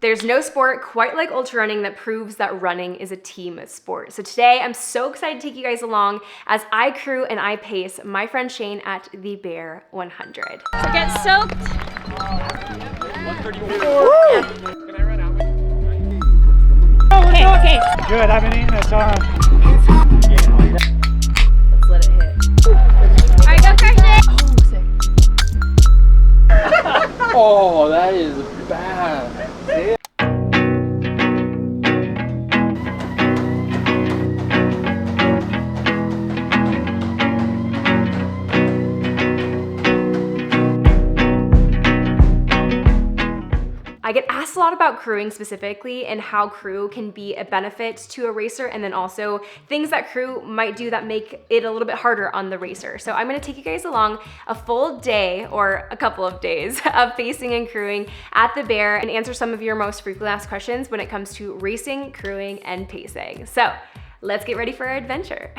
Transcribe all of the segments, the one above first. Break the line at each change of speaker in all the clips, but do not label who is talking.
There's no sport quite like ultra running that proves that running is a team sport. So today I'm so excited to take you guys along as I crew and I pace my friend Shane at the Bear 100.
So get soaked.
134. Can I run out with you?
Okay.
Good, I haven't eaten a ton.
Let's let it hit.
All right, go crush it.
Oh, that is bad.
I get asked a lot about crewing specifically and how crew can be a benefit to a racer, and then also things that crew might do that make it a little bit harder on the racer. So I'm gonna take you guys along a full day or a couple of days of pacing and crewing at the Bear and answer some of your most frequently asked questions when it comes to racing, crewing, and pacing. So let's get ready for our adventure.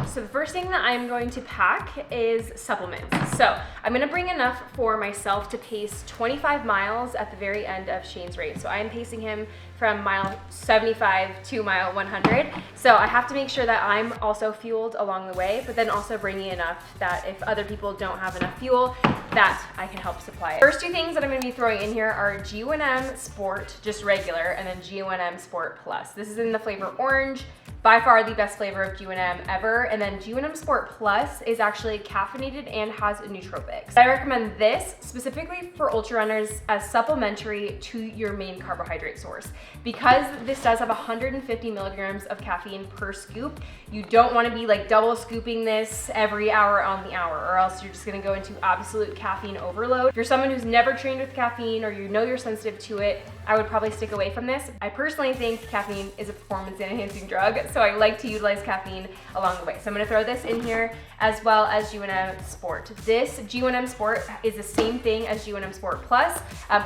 So the first thing that I'm going to pack is supplements. So I'm gonna bring enough for myself to pace 25 miles at the very end of Shane's race. So I'm pacing him from mile 75 to mile 100. So I have to make sure that I'm also fueled along the way, but then also bringing enough that if other people don't have enough fuel, that I can help supply it. First two things that I'm gonna be throwing in here are UNM Sport, just regular, and then UNM Sport Plus. This is in the flavor orange, by far the best flavor of UNM ever. And then UNM Sport Plus is actually caffeinated and has nootropics. I recommend this specifically for ultra runners as supplementary to your main carbohydrate source. Because this does have 150 milligrams of caffeine per scoop, you don't wanna be like double scooping this every hour on the hour, or else you're just gonna go into absolute caffeine overload. If you're someone who's never trained with caffeine or you know you're sensitive to it, I would probably stick away from this. I personally think caffeine is a performance enhancing drug, so I like to utilize caffeine along the way. So I'm gonna throw this in here as well as UNM Sport. This UNM Sport is the same thing as UNM Sport Plus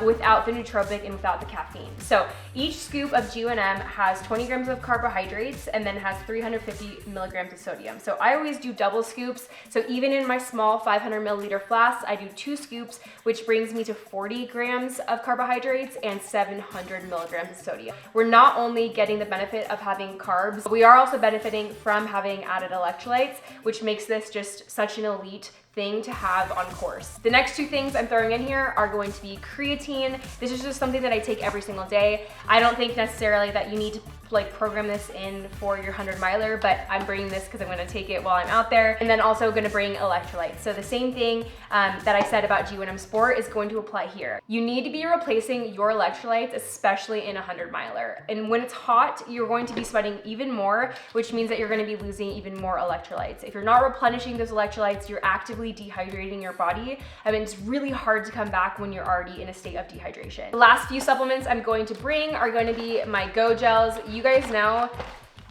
without the nootropic and without the caffeine. So each scoop of UNM has 20 grams of carbohydrates and then has 350 milligrams of sodium. So I always do double scoops. So even in my small 500 milliliter flasks, I do 2 scoops, which brings me to 40 grams of carbohydrates and 700 milligrams of sodium. We're not only getting the benefit of having carbs, we are also benefiting from having added electrolytes, which makes this just such an elite thing to have on course. The next two things I'm throwing in here are going to be creatine. This is just something that I take every single day. I don't think necessarily that you need to like program this in for your 100 miler, but I'm bringing this because I'm gonna take it while I'm out there, and then also gonna bring electrolytes. So the same thing that I said about UNM Sport is going to apply here. You need to be replacing your electrolytes, especially in a 100 miler. And when it's hot, you're going to be sweating even more, which means that you're gonna be losing even more electrolytes. If you're not replenishing those electrolytes, you're actively dehydrating your body. I mean, it's really hard to come back when you're already in a state of dehydration. The last few supplements I'm going to bring are going to be my Go Gels. You guys know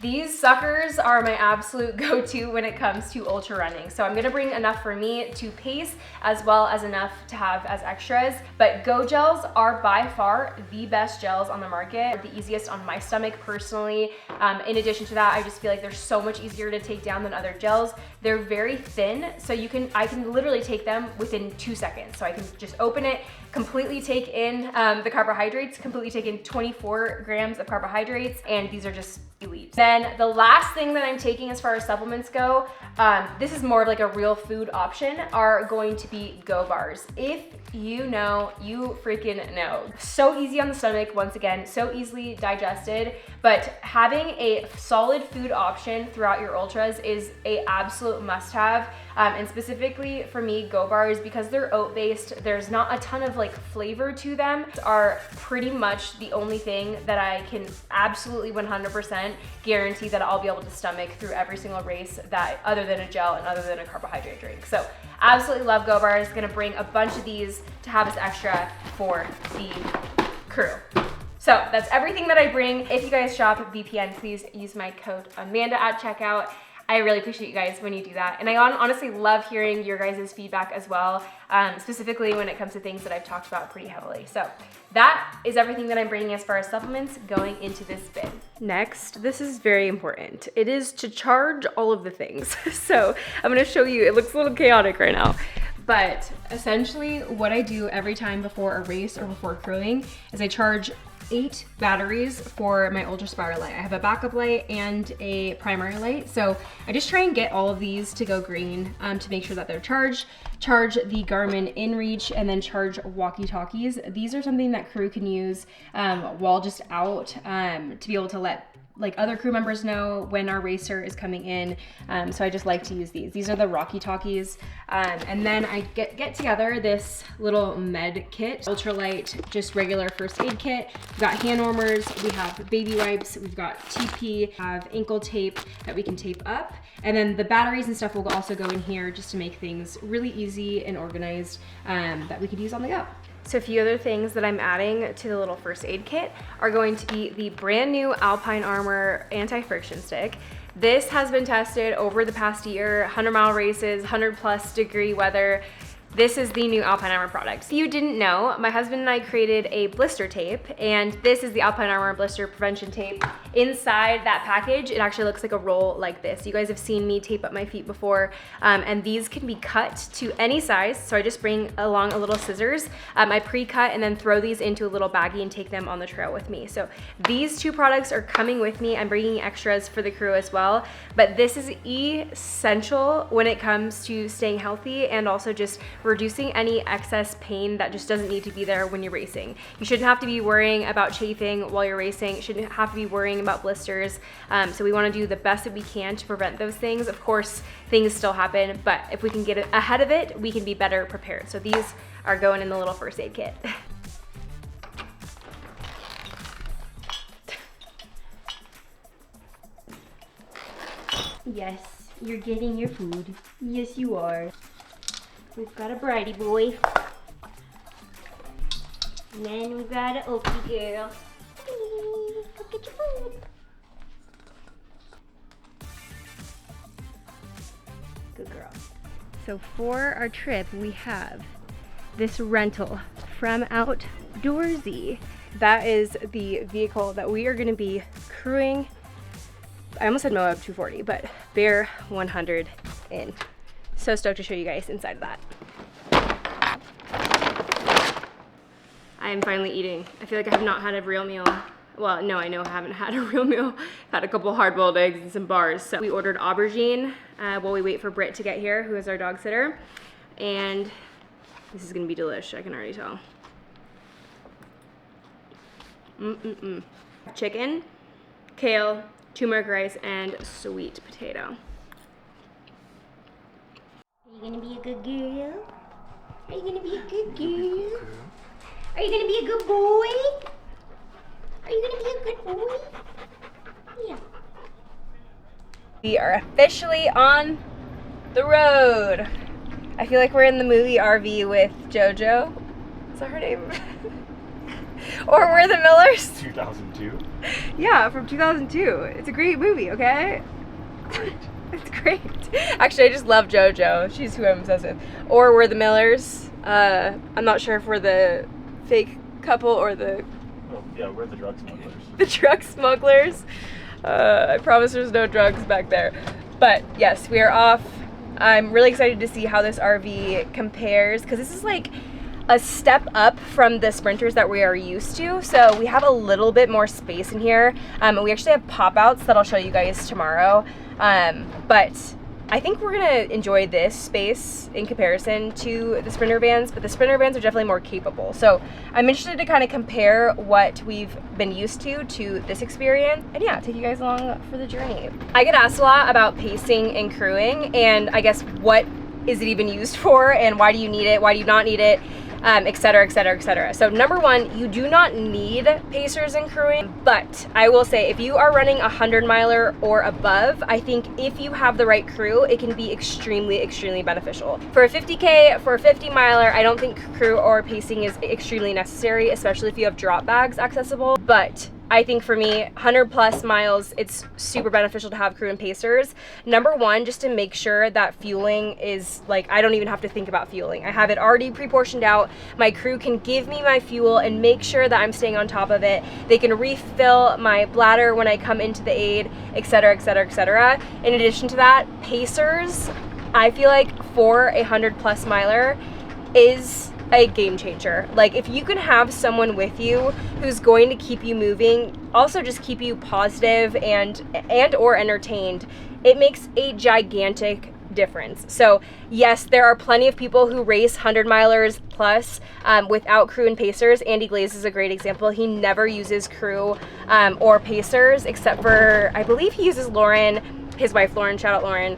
these suckers are my absolute go-to when it comes to ultra running. So I'm gonna bring enough for me to pace as well as enough to have as extras. But Go Gels are by far the best gels on the market, the easiest on my stomach personally. In addition to that, I just feel like they're so much easier to take down than other gels. They're very thin, so I can literally take them within 2 seconds. So I can just open it, completely take in the carbohydrates, completely take in 24 grams of carbohydrates, and these are just elite. Then the last thing that I'm taking as far as supplements go, this is more of like a real food option, are going to be Go Bars. If you know, you freaking know. So easy on the stomach, once again, so easily digested, but having a solid food option throughout your ultras is a absolute must-have. And specifically for me, Go Bars, because they're oat-based, there's not a ton of like flavor to them, are pretty much the only thing that I can absolutely 100% guarantee that I'll be able to stomach through every single race, that other than a gel and other than a carbohydrate drink. So absolutely love Go Bars. Gonna bring a bunch of these to have as extra for the crew. So that's everything that I bring. If you guys shop at BPN, please use my code Amanda at checkout. I really appreciate you guys when you do that. And I honestly love hearing your guys' feedback as well, specifically when it comes to things that I've talked about pretty heavily. So that is everything that I'm bringing as far as supplements going into this bin. Next, this is very important. It is to charge all of the things. So I'm gonna show you, it looks a little chaotic right now. But essentially what I do every time before a race or before crewing is I charge 8 batteries for my ultra spiral light. I have a backup light and a primary light. So I just try and get all of these to go green to make sure that they're charged. Charge the Garmin InReach and then charge walkie-talkies. These are something that crew can use while just out to be able to let like other crew members know when our racer is coming in. So I just like to use these. These are the Rocky Talkies. And then I get together this little med kit, ultralight, just regular first aid kit. We've got hand warmers, we have baby wipes, we've got TP, have ankle tape that we can tape up. And then the batteries and stuff will also go in here just to make things really easy and organized that we could use on the go. So a few other things that I'm adding to the little first aid kit are going to be the brand new Alpine Armor anti-friction stick. This has been tested over the past year, 100-mile races, 100+ degree weather. This is the new Alpine Armor product. If you didn't know, my husband and I created a blister tape, and this is the Alpine Armor blister prevention tape. Inside that package, it actually looks like a roll like this. You guys have seen me tape up my feet before, and these can be cut to any size. So I just bring along a little scissors. I pre-cut and then throw these into a little baggie and take them on the trail with me. So these 2 products are coming with me. I'm bringing extras for the crew as well, but this is essential when it comes to staying healthy and also just reducing any excess pain that just doesn't need to be there when you're racing. You shouldn't have to be worrying about chafing while you're racing. You shouldn't have to be worrying about blisters. So we want to do the best that we can to prevent those things. Of course, things still happen, but if we can get ahead of it, we can be better prepared. So these are going in the little first aid kit.
Yes, you're getting your food. Yes, you are. We've got a Bridie boy. And then we've got an Okie girl. Hey, look at your food. Good girl.
So for our trip, we have this rental from Outdoorsy. That is the vehicle that we are gonna be crewing. I almost said Moab 240, but Bear 100 in. So stoked to show you guys inside of that. I'm finally eating. I feel like I have not had a real meal. Well, no, I know I haven't had a real meal. I've had a couple hard-boiled eggs and some bars. So we ordered aubergine while we wait for Britt to get here, who is our dog sitter. And this is gonna be delish, I can already tell. Chicken, kale, turmeric rice, and sweet potato.
Are you gonna be a good girl? Are you gonna be a good girl? Are you gonna be a good boy? Are you gonna be a good boy? Yeah.
We are officially on the road. I feel like we're in the movie RV with JoJo. Is that her name? Or we're the Millers.
2002.
Yeah, from 2002. It's a great movie, okay?
Great.
It's great. Actually, I just love JoJo. She's who I'm obsessed with. Or we're the Millers. I'm not sure if we're the fake couple or the...
Oh, yeah, we're the drug smugglers.
The drug smugglers. I promise there's no drugs back there. But yes, we are off. I'm really excited to see how this RV compares, because this is like a step up from the Sprinters that we are used to. So we have a little bit more space in here. We actually have pop-outs that I'll show you guys tomorrow. But I think we're gonna enjoy this space in comparison to the Sprinter vans, but the Sprinter vans are definitely more capable. So I'm interested to kind of compare what we've been used to this experience, and yeah, take you guys along for the journey. I get asked a lot about pacing and crewing, and I guess what is it even used for, and why do you need it, why do you not need it, et cetera, et cetera, et cetera. So number one, you do not need pacers in crewing, but I will say if you are running a 100-miler or above, I think if you have the right crew, it can be extremely, extremely beneficial. For a 50K, for a 50-miler, I don't think crew or pacing is extremely necessary, especially if you have drop bags accessible, but I think for me, 100+ miles, it's super beneficial to have crew and pacers. Number one, just to make sure that fueling is like, I don't even have to think about fueling. I have it already pre-portioned out. My crew can give me my fuel and make sure that I'm staying on top of it. They can refill my bladder when I come into the aid, et cetera, et cetera, et cetera. In addition to that, pacers, I feel like for a 100+ miler is a game changer. Like, if you can have someone with you who's going to keep you moving, also just keep you positive and or entertained, it makes a gigantic difference. So yes, there are plenty of people who race 100-milers plus without crew and pacers. Andy Glaze is a great example. He never uses crew or pacers, except for, I believe he uses Lauren, his wife Lauren, shout out Lauren,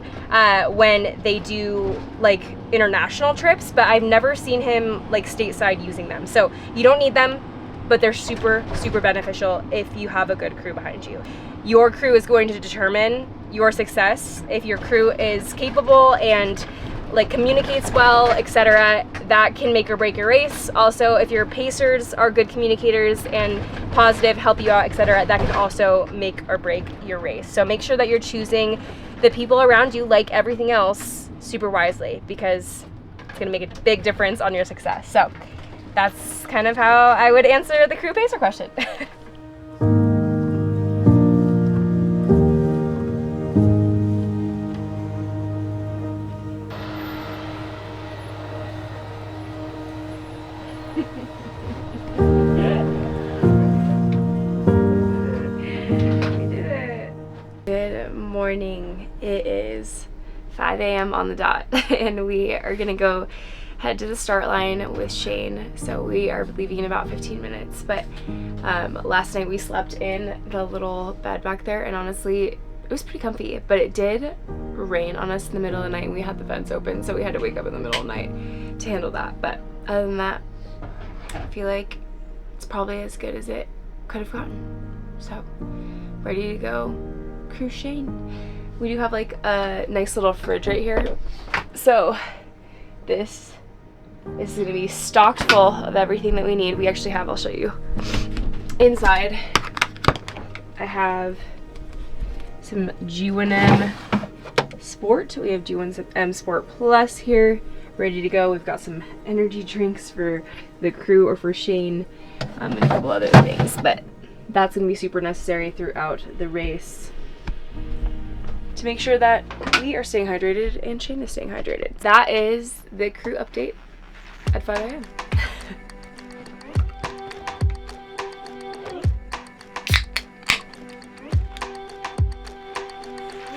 when they do like international trips, but I've never seen him like stateside using them. So you don't need them, but they're super, super beneficial if you have a good crew behind you. Your crew is going to determine your success. If your crew is capable and like communicates well, etc., that can make or break your race. Also, if your pacers are good communicators and positive, help you out, etc., that can also make or break your race. So make sure that you're choosing the people around you, like everything else, super wisely, because it's gonna make a big difference on your success. So that's kind of how I would answer the crew pacer question. Good morning. It is 5 a.m. on the dot and we are gonna go head to the start line with Shane. So we are leaving in about 15 minutes, but last night we slept in the little bed back there, and honestly it was pretty comfy, but it did rain on us in the middle of the night and we had the vents open, so we had to wake up in the middle of the night to handle that. But other than that, I feel like it's probably as good as it could have gotten. So ready to go cruise Shane. We do have like a nice little fridge right here, so this is going to be stocked full of everything that we need. We actually have, I'll show you. Inside I have some G1M Sport. We have G1M Sport Plus here ready to go. We've got some energy drinks for the crew or for Shane, and a couple other things, but that's going to be super necessary throughout the race to make sure that we are staying hydrated and Shane is staying hydrated. That is the crew update at 5 a.m.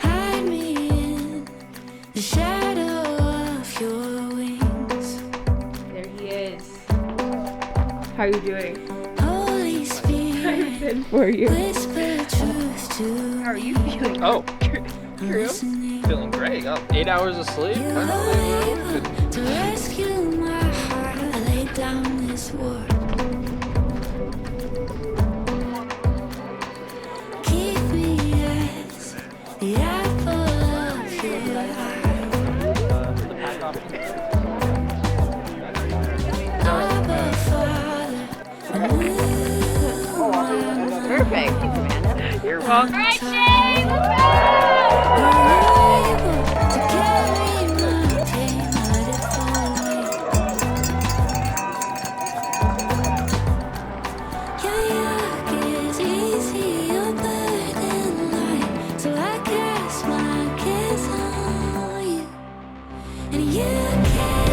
Hide me in the shadow of your wings.
There he is. How are you doing?
Holy Spirit,
I've been for you.
whisper truth to
How are you feeling?
Oh,
Crew?
listening.
feeling great. Got 8 hours of sleep.
You
Kind
are
of
able to rescue my heart. I lay down this war. Keep me as the apple of your eye. Abba, Father, I knew
Perfect. Thanks, Amanda.
You're welcome.
All right, Shane, let's go!
able to carry my pain, let it fall away. Your yoke is easy, your burden light, so I cast my cares on you, and you care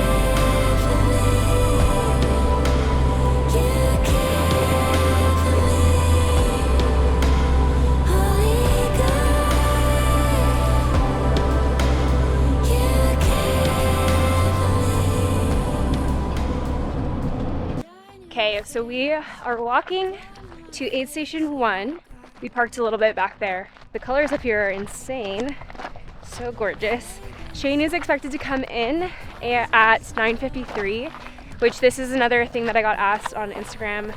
for me. You care for me, Holy God. You care for me.
Okay, so we are walking to aid station 1. We parked a little bit back there. The colors up here are insane. So gorgeous. Shane is expected to come in at 9:53, which this is another thing that I got asked on Instagram,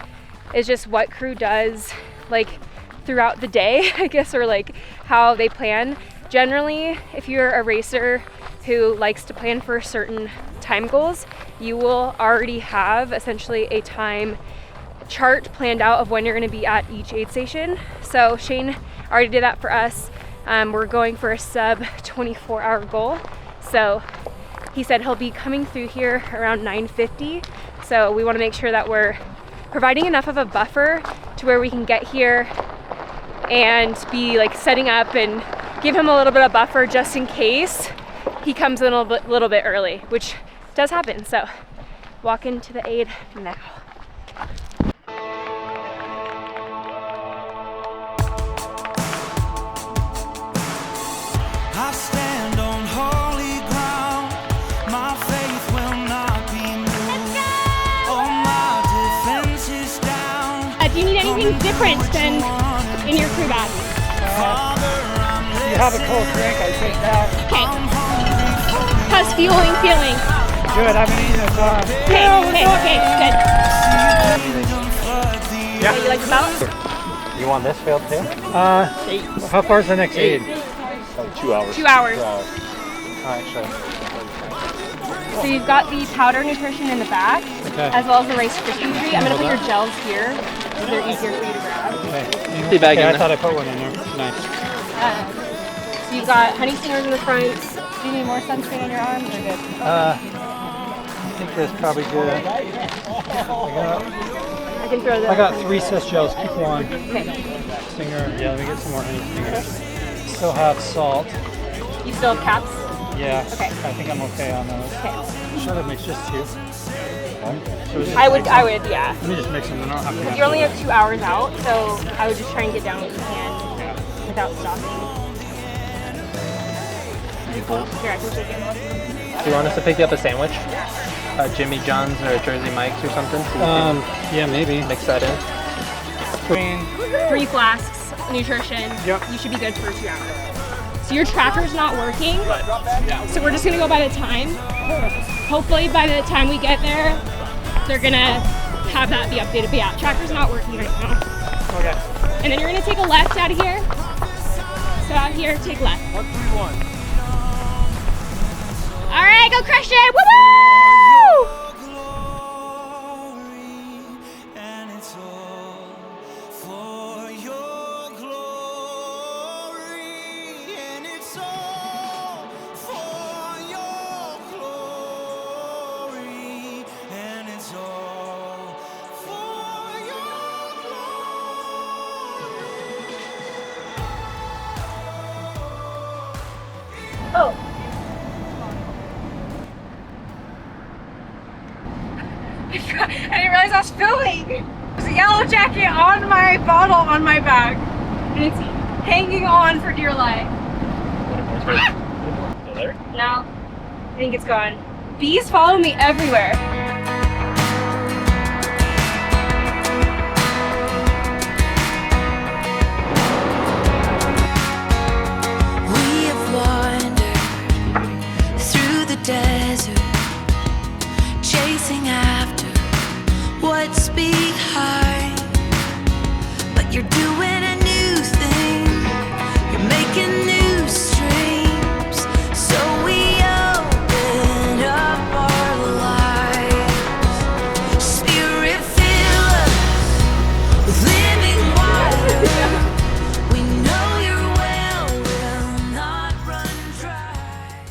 is just what crew does like throughout the day, I guess, or like how they plan. Generally, if you're a racer who likes to plan for certain time goals, you will already have essentially a time chart planned out of when you're going to be at each aid station. So Shane already did that for us. We're going for a sub 24-hour goal. So he said he'll be coming through here around 9:50. So we want to make sure that we're providing enough of a buffer to where we can get here and be like setting up and give him a little bit of buffer just in case he comes in a little bit early, which does happen. So walk into the aid now.
I stand on holy ground. My faith will not be moved. All my defenses down.
Do you need anything different than in your crew bag?
You have a cold drink, I take that.
Okay. How's feeling?
Good, I haven't eaten a ton.
Okay, good.
Yeah, you like the belt?
You want this filled too?
How far is the next aid?
Like 2 hours.
2 hours.
2 hours. Alright, sure.
So you've got the powder nutrition in the back, as well as the rice Krispie treat. I'm gonna put your gels here, so they're easier for you to grab.
Okay,
bag in
I
there.
thought I put one in there. Nice.
So you've got honey stingers in the front. Do you need more sunscreen on your arms or good?
I think that's probably good.
I can throw
I
the.
got 3 cis gels. Keep one.
Okay.
Stinger. Yeah, let me get some more honey stingers. Still have salt.
You still have caps?
Yeah.
Okay.
I think I'm okay on those.
Okay.
Should have mixed just 2.
I would, yeah.
Let me just mix them. Then I'll have to.
You only have 2 hours out, so I would just try and get down what you can without stopping. Here, I can take it.
Do you want us to pick you up a sandwich? Jimmy John's or Jersey Mike's or something? So
Yeah, maybe.
mix that in.
3 flasks, nutrition.
Yep.
You should be good for 2 hours. So your tracker's not working. So we're just gonna go by the time. Hopefully by the time we get there, they're gonna have that be updated. But yeah, tracker's not working right now.
Okay.
And then you're gonna take a left out of here. So out here, take left.
131.
All right, go crush it! Woo-hoo!
And it's all for your glory. And it's all for your glory. And it's all for your glory.
Oh. I didn't realize I was filming. There's a yellow jacket on my bottle on my back, and it's hanging on for dear life.
Still there?
Now, I think it's gone. Bees follow me everywhere.
We have wandered through the desert, chasing after what's behind. But you're doing a new thing, you're making new streams. So we open up our lives. Spirit fill us with living water. We know your well will not run dry.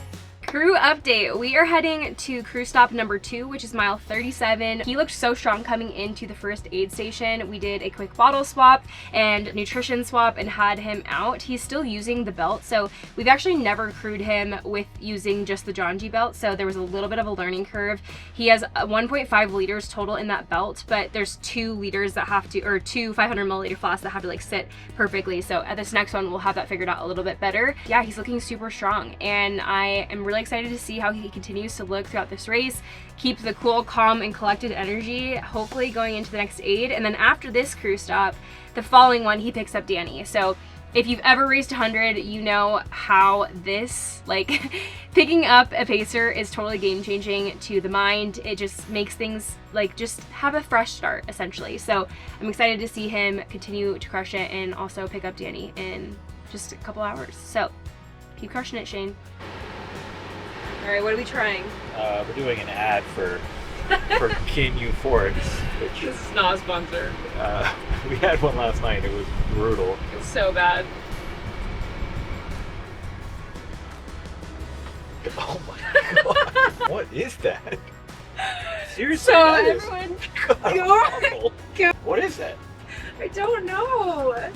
Crew update. We are heading to crew stop number 2, which is mile 37. He looked so strong coming into the first aid station. We did a quick bottle swap and nutrition swap and had him out. He's still using the belt, so we've actually never crewed him with using just the John G belt, so there was a little bit of a learning curve. He has 1.5 liters total in that belt, but there's 2 liters that have to, or 2 500 milliliter flasks that have to like sit perfectly. So at this next one, we'll have that figured out a little bit better. Yeah, he's looking super strong, and I am really excited to see how he continues to look throughout this race. Keep the cool, calm, and collected energy, hopefully going into the next aid. And then after this crew stop, the following one, he picks up Danny. So if you've ever raced 100, you know how this, like, picking up a pacer is totally game-changing to the mind. It just makes things, like, just have a fresh start, essentially. So I'm excited to see him continue to crush it and also pick up Danny in just a couple hours. So keep crushing it, Shane. All right, what are we trying?
We're doing an ad for King Euphorics, which
This is not a sponsor.
we had one last night. It was brutal.
It's so bad.
Oh my god! What is that? Seriously,
So
that is
everyone,
god-awful. What is that?
I don't know.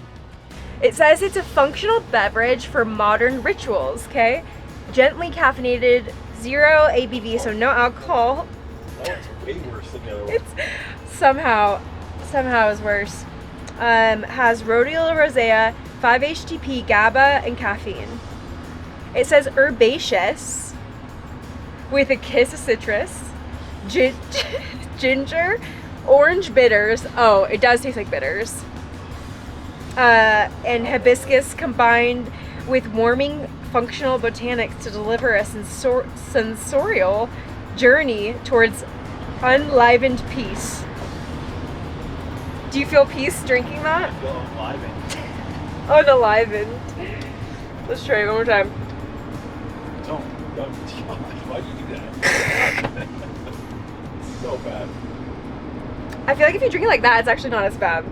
It says it's a functional beverage for modern rituals, okay? Gently caffeinated, 0 ABV, so no alcohol.
way worse than the other one.
It's somehow is worse. Has rhodiola rosea, 5-HTP, GABA, and caffeine. It says herbaceous with a kiss of citrus, ginger, orange bitters. Oh, it does taste like bitters. And hibiscus combined with warming functional botanics to deliver a sensorial journey towards unlivened peace. Do you feel peace drinking that?
I feel enlivened.
Unalivened. Let's try it one more time.
Don't. Why do you do that? It's so bad.
I feel like if you drink it like that, it's actually not as bad.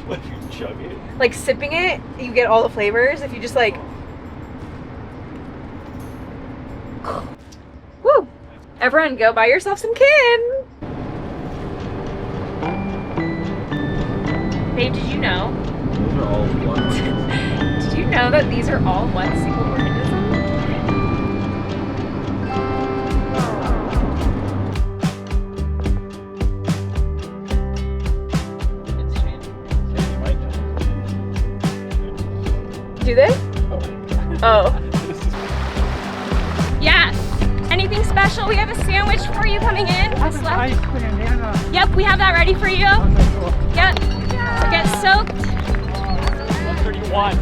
What if you chug it?
Like sipping it, you get all the flavors. If you just like, woo! Everyone, go buy yourself some kin. Babe, did you know?
Those are all one.
Did you know that these are all one single organism? Do they? Oh.
Yeah. Anything special? We have a sandwich for you coming in. What's left? Yep, we have that ready for you. Yep. So get soaked.
131.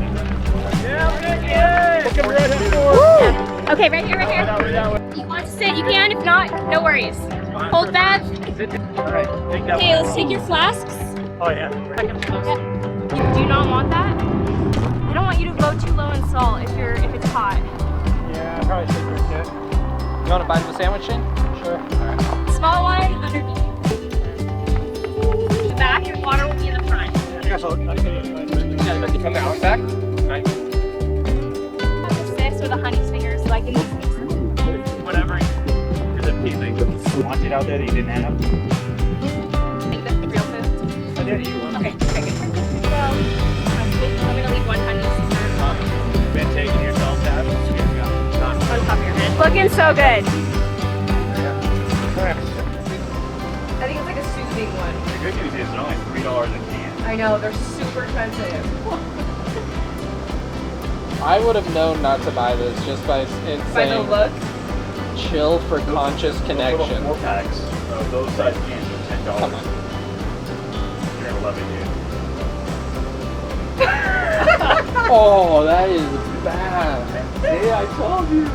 Okay, right here, right here. You want to sit? You can. If not, no worries. Hold Bev.
Alright, take that
Okay, let's take your flasks.
Oh yeah.
You do not want that? I don't want you to go too low in salt if it's hot.
Yeah, I probably should drink it.
You want to buy the sandwich in?
Sure.
Small one underneath. The back, your water will be in the front.
From the outback? Nice.
This or the honey fingers, so I can.
Whatever. Here's a piece that you wanted out there that you didn't have.
Make this real food.
I did. You want.
Okay, very good. So, I'm gonna leave one honey Caesar
Been taking yourself tab.
on top of your head. Looking so good.
I think it's like a soothing one.
The good news is they're only $3 a can.
I know, they're super expensive.
I would have known not to buy this just by it
By the
saying
look.
chill for conscious
Those
connection.
little 4-packs of those size cans are $10.
Come on.
You're gonna love it, dude.
Oh, that is bad.
Yeah, I told you.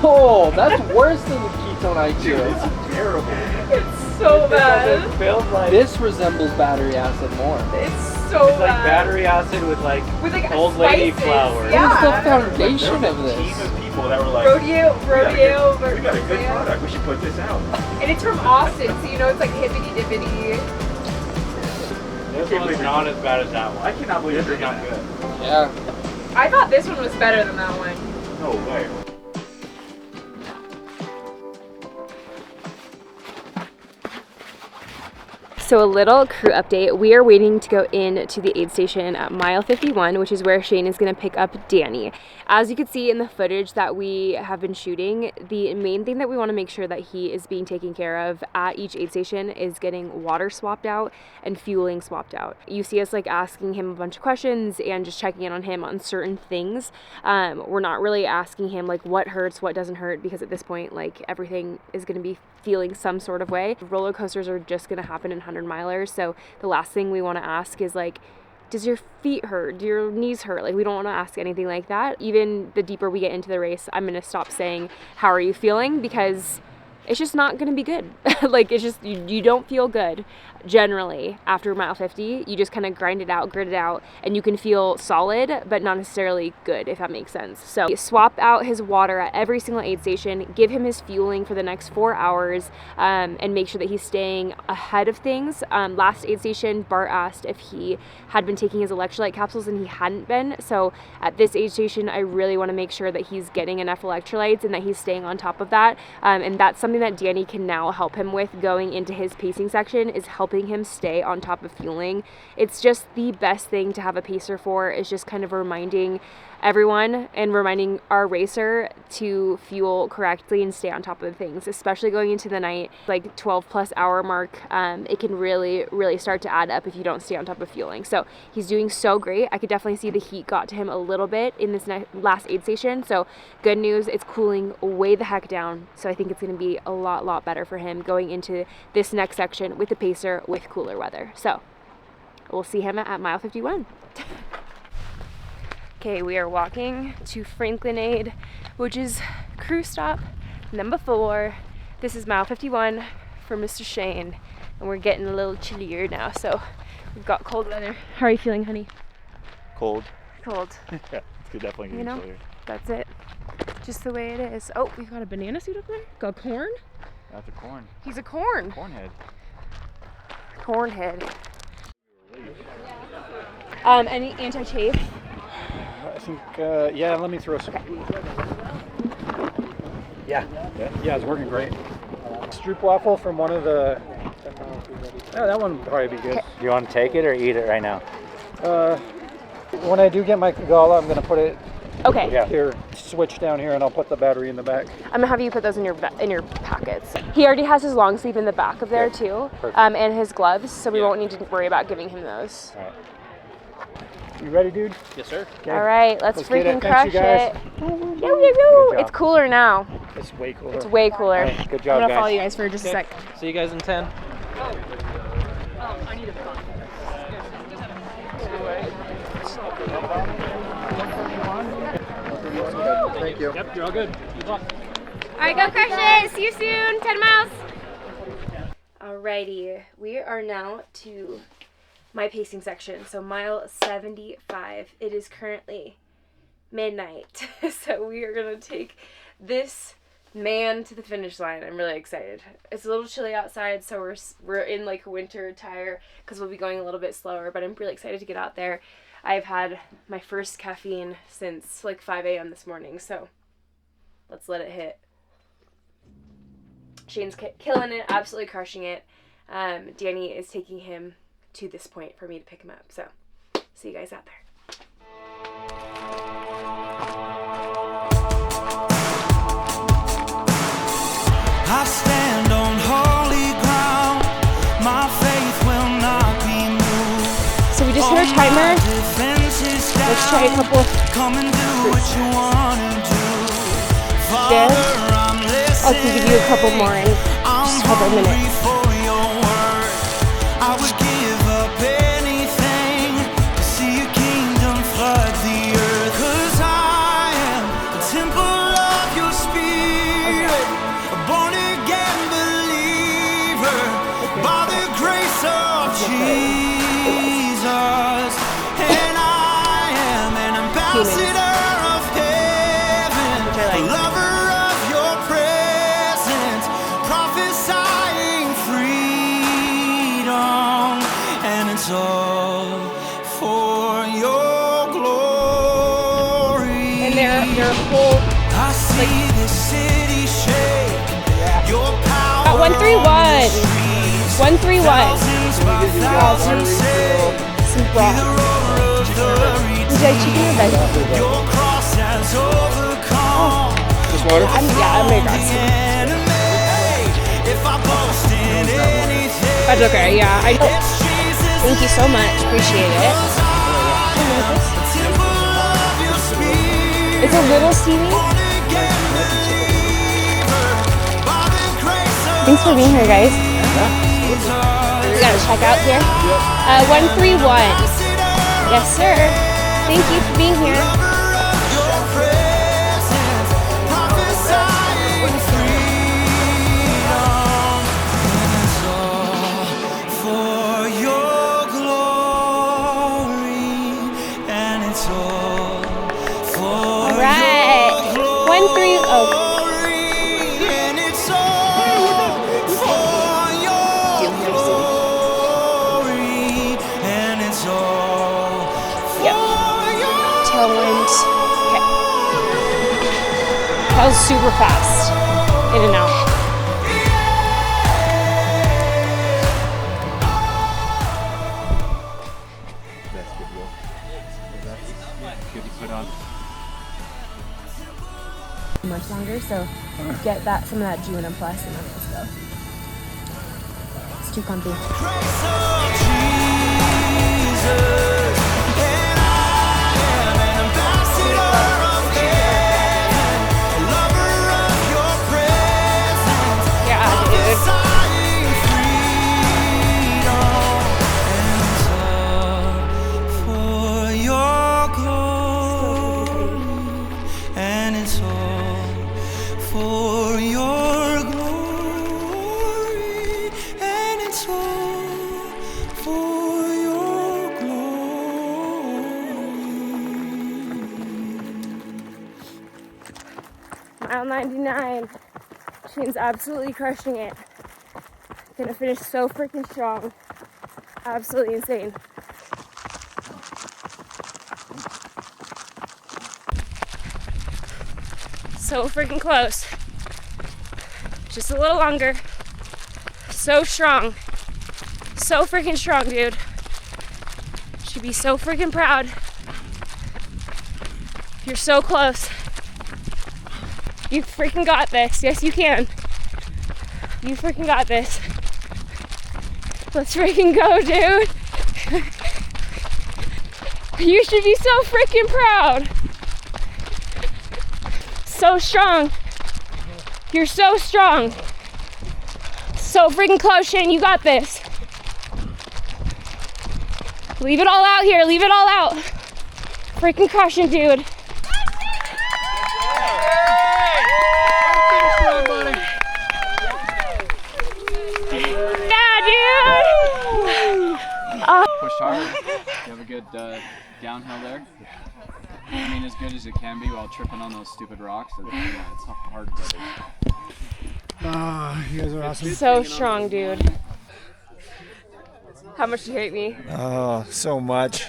Oh, that's worse than the ketone IQ.
Dude, it's terrible.
It's so bad.
It feels like
This resembles battery acid more.
It's so
it's like
bad.
battery acid with like
With
old lady
spices.
flour.
Yeah.
What is the
There
foundation
was
of
a
this?
team of people that were like,
Rodeo.
we got a good product. We should put this out.
And it's from Austin, so you know it's like hippity dippity.
This one's not as bad as that one. I cannot believe this is not good.
Yeah.
I thought this one was better than that one.
No way.
So a little crew update. We are waiting to go in to the aid station at mile 51, which is where Shane is going to pick up Danny. As you can see in the footage that we have been shooting, the main thing that we want to make sure that he is being taken care of at each aid station is getting water swapped out and fueling swapped out. You see us like asking him a bunch of questions and just checking in on him on certain things. We're not really asking him like what hurts, what doesn't hurt, because at this point like everything is going to be feeling some sort of way. Roller coasters are just going to happen in 100 milers, so the last thing we want to ask is like, does your feet hurt? Do your knees hurt? Like, we don't want to ask anything like that. Even the deeper we get into the race, I'm going to stop saying, how are you feeling? Because it's just not going to be good. Like, it's just, you don't feel good generally after mile 50. You just kind of grind it out, grit it out, and you can feel solid, but not necessarily good, if that makes sense. So swap out his water at every single aid station, give him his fueling for the next 4 hours, and make sure that he's staying ahead of things. Last aid station, Bart asked if he had been taking his electrolyte capsules, and he hadn't been. So at this aid station, I really want to make sure that he's getting enough electrolytes and that he's staying on top of that. And that's something that Danny can now help him with going into his pacing section, is help helping him stay on top of fueling. It's just the best thing to have a pacer for, is just kind of reminding everyone and reminding our racer to fuel correctly and stay on top of things, especially going into the night, like 12+ hour mark. It can really start to add up if you don't stay on top of fueling. So he's doing so great. I could definitely see the heat got to him a little bit in this last aid station. So good news, it's cooling way the heck down. So I think it's going to be a lot better for him going into this next section with the pacer with cooler weather. So we'll see him at mile 51. Okay, we are walking to Franklinade, which is crew stop number 4. This is mile 51 for Mr. Shane, and we're getting a little chillier now, so we've got cold weather. How are you feeling, honey?
Cold.
Cold.
Yeah, it's definitely
You
getting
know,
chillier.
that's it. Just the way it is. Oh, we've got a banana suit up there. Got corn.
That's a corn.
He's a corn.
Cornhead.
Cornhead. Any anti-chafe?
I think, yeah, let me throw some. Yeah, it's working great. Stroop waffle from one of the. Yeah, that one would probably be good.
Do you want to take it or eat it right now?
When I do get my Kagala, I'm gonna put it
Okay.
here, switch down here, and I'll put the battery in the back.
I'm gonna have you put those in your packets. He already has his long sleeve in the back of there too, and his gloves, so we won't need to worry about giving him those.
All right. You ready, dude?
Yes, sir.
Okay.
All right, let's
get
freaking
it.
crush
Thanks, you guys.
it.
Good job.
It's cooler now.
It's way cooler.
It's way cooler.
All right, good job,
I'm gonna
guys.
follow you guys for just a sec.
See you guys in 10.
Thank you.
Yep, you're all good. Good luck.
All right, go crush it. See you soon. 10 miles. Alrighty, we are now to my pacing section. So mile 75. It is currently midnight. So we are gonna take this man to the finish line. I'm really excited. It's a little chilly outside, so we're in like winter attire because we'll be going a little bit slower, but I'm really excited to get out there. I've had my first caffeine since like 5 a.m. this morning, so let's let it hit. Shane's killing it, absolutely crushing it. Danny is taking him to this point for me to pick him up, so see you guys out there.
I stand on holy ground. My faith will not be moved.
So we just hit our timer. Let's try a couple.
Come and do what you want to do.
Good.
Father, I'm
I can give you a couple more in just a couple minutes.
for your word. I would give up anything to see your kingdom flood the earth. 'Cause I am a temple of your spirit, a born again believer, by the grace of Jesus. And I am an ambassador of heaven, a lover of your presence, prophesying freedom. And it's all for your glory.
And they're full.
I see the city shake. Your power.
At 131. 131.
Thousands saved.
Some broth. Would you like chicken or veggie?
Your cross has overcome.
Just water?
I'm gonna grab some.
If I boast in anything,
That's okay, yeah.
it's Jesus.
Thank you so much. Appreciate it.
Temple of your spirit.
It's a little steamy. Thanks for being here, guys. We gotta check out here. 131. Yes, sir. Thank you for being here.
For your glory, and it's all for
All right. 1-3. Oh,
and it's all for your glory, and it's all
yep. Tailwind. Okay. That was super fast. In and out.
Good to put on.
Much longer, so get that some of that June and plus, and then let's go. It's too comfy. Mile 99. Shane's absolutely crushing it. Gonna finish so freaking strong. Absolutely insane. So freaking close. Just a little longer. So strong. So freaking strong, dude. Should be so freaking proud. You're so close. You freaking got this. Yes, you can. You freaking got this. Let's freaking go, dude. You should be so freaking proud. So strong. You're so strong. So freaking close, Shane. You got this. Leave it all out here. Leave it all out. Freaking crushing, dude.
Push hard. You have a good downhill there. I mean, as good as it can be while tripping on those stupid rocks. Yeah, it's hard.
You guys are awesome.
So strong, dude. How much do you hate me?
Oh, so much.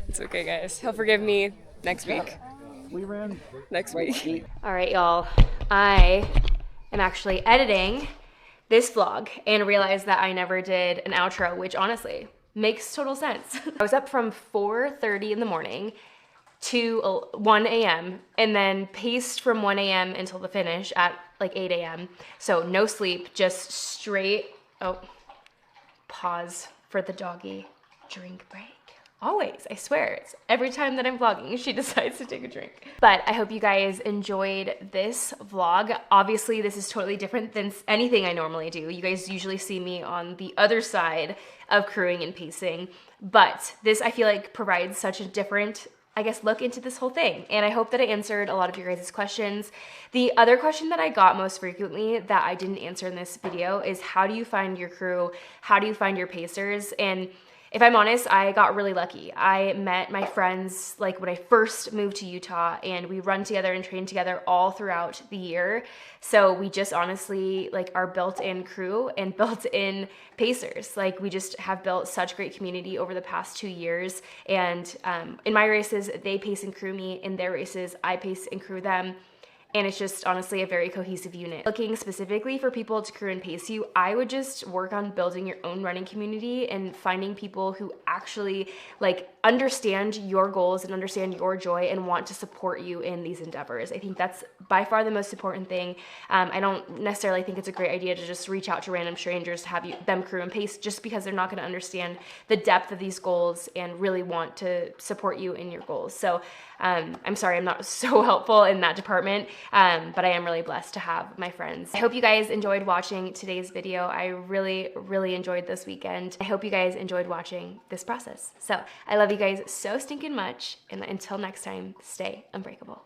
It's okay, guys. He'll forgive me next week.
We ran
Next week.
All right, y'all. I am actually editing this vlog and realized that I never did an outro, which honestly makes total sense. I was up from 4:30 in the morning to 1 a.m. and then paced from 1 a.m. until the finish at like 8 a.m. So no sleep, just straight, pause for the doggy drink break. Always, I swear, it's every time that I'm vlogging, she decides to take a drink. But I hope you guys enjoyed this vlog. Obviously, this is totally different than anything I normally do. You guys usually see me on the other side of crewing and pacing, but this I feel like provides such a different, I guess, look into this whole thing. And I hope that I answered a lot of your guys' questions. The other question that I got most frequently that I didn't answer in this video is, how do you find your crew? How do you find your pacers? And if I'm honest, I got really lucky. I met my friends like when I first moved to Utah, and we run together and train together all throughout the year. So we just honestly like are built-in crew and built-in pacers. Like we just have built such great community over the past 2 years. And in my races, they pace and crew me. In their races, I pace and crew them. And it's just honestly a very cohesive unit. Looking specifically for people to crew and pace you, I would just work on building your own running community and finding people who actually like understand your goals and understand your joy and want to support you in these endeavors. I think that's by far the most important thing. I don't necessarily think it's a great idea to just reach out to random strangers to have them crew and pace, just because they're not going to understand the depth of these goals and really want to support you in your goals. So I'm sorry I'm not so helpful in that department, but I am really blessed to have my friends. I hope you guys enjoyed watching today's video. I really, really enjoyed this weekend. I hope you guys enjoyed watching this process. So I love you guys so stinking much, and until next time, stay unbreakable.